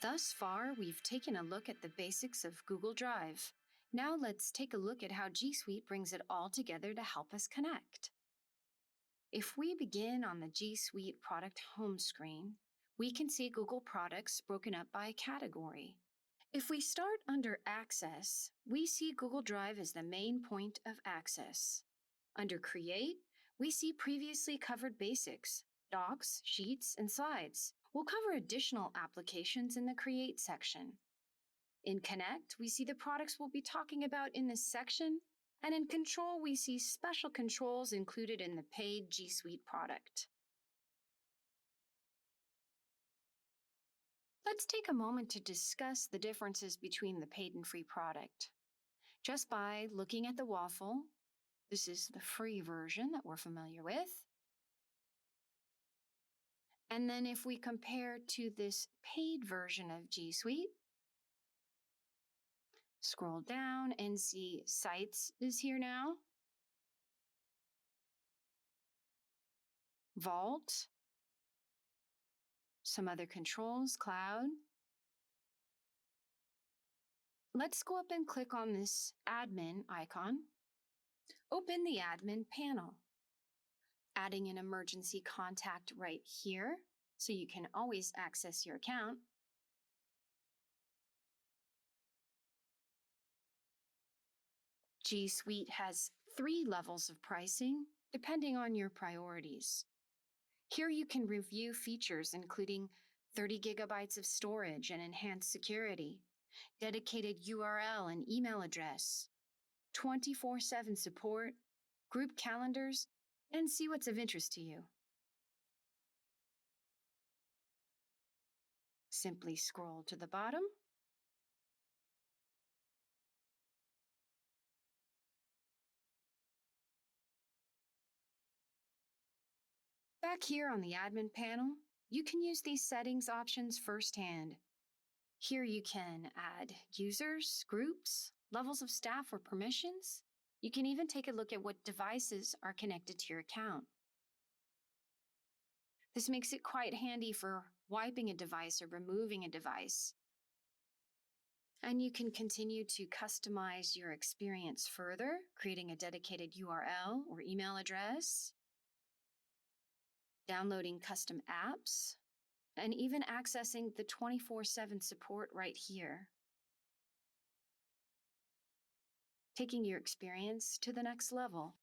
Thus far, we've taken a look at the basics of Google Drive. Now let's take a look at how G Suite brings it all together to help us connect. If we begin on the G Suite product home screen, we can see Google products broken up by category. If we start under Access, we see Google Drive as the main point of access. Under Create, we see previously covered basics, docs, sheets, and slides. We'll cover additional applications in the Create section. In Connect, we see the products we'll be talking about in this section, and in Control, we see special controls included in the paid G Suite product. Let's take a moment to discuss the differences between the paid and free product. Just by looking at the waffle, this is the free version that we're familiar with. And then if we compare to this paid version of G Suite, scroll down and see Sites is here now, Vault, some other controls, Cloud. Let's go up and click on this admin icon. Open the admin panel, adding an emergency contact right here so you can always access your account. G Suite has 3 levels of pricing depending on your priorities. Here you can review features including 30 gigabytes of storage and enhanced security, dedicated URL and email address, 24/7 support, group calendars, and see what's of interest to you. Simply scroll to the bottom. Back here on the admin panel, you can use these settings options firsthand. Here you can add users, groups, levels of staff, or permissions. You can even take a look at what devices are connected to your account. This makes it quite handy for wiping a device or removing a device. And you can continue to customize your experience further, creating a dedicated URL or email address, downloading custom apps, and even accessing the 24/7 support right here. Taking your experience to the next level.